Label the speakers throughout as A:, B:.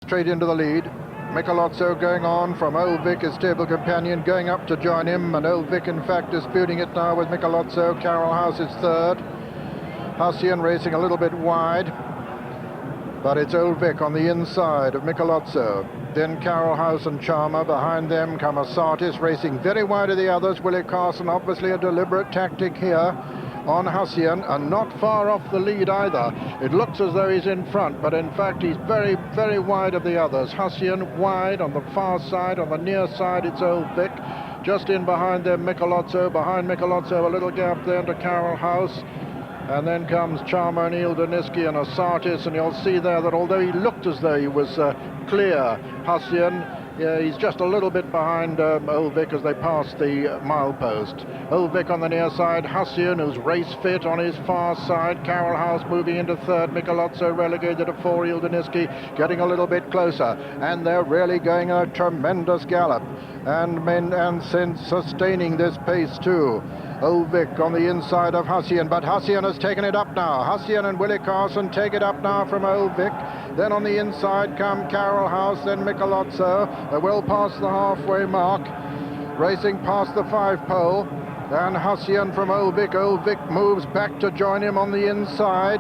A: straight into the lead. Michelozzo going on from Hardwicke, his stable companion, going up to join him, and Hardwicke in fact disputing it now with Michelozzo. Carroll House is third. Hassian racing a little bit wide, but it's Hardwicke on the inside of Michelozzo. Then Carroll House and Charmer. Behind them come Assatis, racing very wide of the others. Willie Carson, obviously a deliberate tactic here on Hassian, and not far off the lead either. It looks as though he's in front, but in fact he's very, very wide of the others. Hassian wide on the far side. On the near side it's Hardwicke. Just in behind them Michelozzo. Behind Michelozzo a little gap then to Carroll House. And then comes Charmer and Ildaniski and Assatis, and you'll see there that although he looked as though he was clear, Hassian, he's just a little bit behind Hardwicke as they pass the milepost. Hardwicke on the near side, Hassian, who's race fit, on his far side. Carroll House moving into third, Michelozzo relegated to 4, Ildaniski getting a little bit closer, and they're really going a tremendous gallop, and since sustaining this pace too. Hardwicke on the inside of Hassian, but Hassian has taken it up now. Hassian and Willie Carson take it up now from Hardwicke. Then on the inside come Carroll House, then Michelozzo. They're well past the halfway mark, racing past the 5-pole. And Hassian from Hardwicke. Hardwicke moves back to join him on the inside.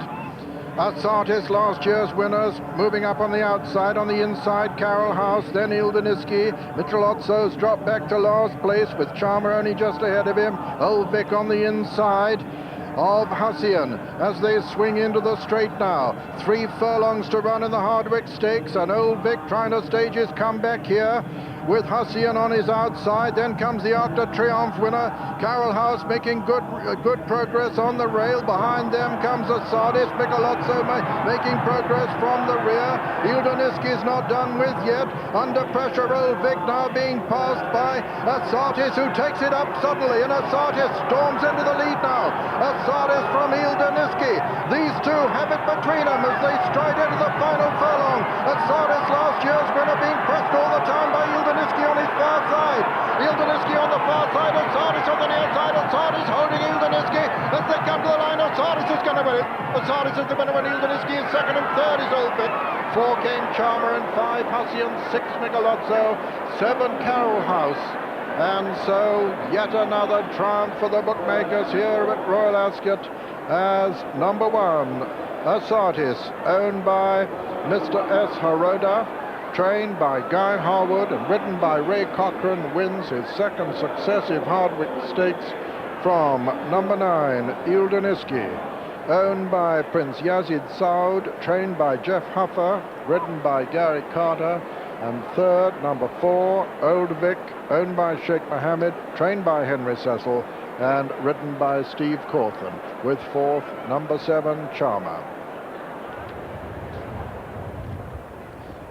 A: Assatis, last year's winners, moving up on the outside. On the inside, Carroll House, then Ildaniski. Michelozzo's dropped back to last place with Charmer only just ahead of him. Hardwicke on the inside of Hassian as they swing into the straight now. 3 furlongs to run in the Hardwicke Stakes, and Hardwicke trying to stage his comeback here with Hassian on his outside. Then comes the Arc de Triomphe winner, Carroll House, making good progress on the rail. Behind them comes Assatis. Michelozzo making progress from the rear. Ildaniski's not done with yet. Under pressure, Hardwicke now being passed by Assatis, who takes it up suddenly, and Assatis storms into the lead now. Assatis from Ildaniski. These two have it between them as they stride into the final furlong. Assatis, last year's winner, being pressed all the time by Ildaniski on his far side. Ildaniski on the far side, Assatis on the near side. Assatis holding Ildaniski as they come to the line. Assatis is going to win it. Assatis is the winner, and Ildaniski is second, and third is Hardwicke. 4 came Charmer, and 5 Hassian, 6 Michelozzo, 7 Carroll House. And so yet another triumph for the bookmakers here at Royal Ascot, as number 1, Assatis, owned by Mr. S. Haroda, trained by Guy Harwood and ridden by Ray Cochrane, wins his second successive Hardwicke Stakes from number 9, Ildaniski, owned by Prince Yazid Saud, trained by Jeff Huffer, ridden by Gary Carter, and third, number 4, Hardwicke, owned by Sheikh Mohammed, trained by Henry Cecil, and ridden by Steve Cawthon, with fourth, number 7, Charmer.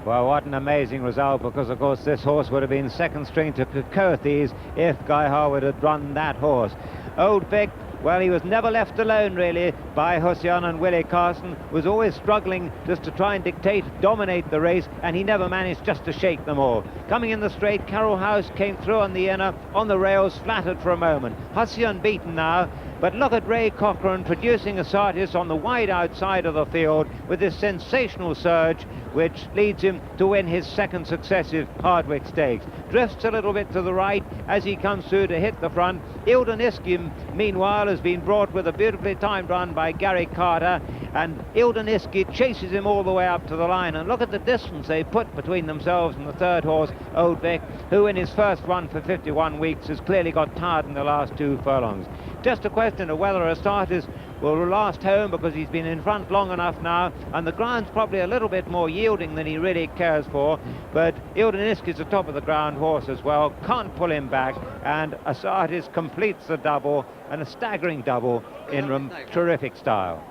B: Well, what an amazing result, because of course this horse would have been second string to Cocothese if Guy Harwood had run that horse. Hardwicke, well, he was never left alone really by Hassian and Willie Carson, was always struggling just to try and dominate the race, and he never managed just to shake them all. Coming in the straight, Carroll House came through on the inner, on the rails, flattered for a moment. Hassian beaten now, but look at Ray Cochrane producing Assatis on the wide outside of the field with this sensational surge, which leads him to win his second successive Hardwicke Stakes. Drifts a little bit to the right as he comes through to hit the front. Ildaniski, meanwhile, has been brought with a beautifully timed run by Gary Carter, and Ildaniski chases him all the way up to the line. And look at the distance they put between themselves and the third horse, Hardwicke, who in his first run for 51 weeks has clearly got tired in the last 2 furlongs. Just a question of whether Assatis will last home, because he's been in front long enough now, and the ground's probably a little bit more yielding than he really cares for. But Ildaniski's a top of the ground horse as well, can't pull him back, and Assatis completes the double, and a staggering double in terrific style.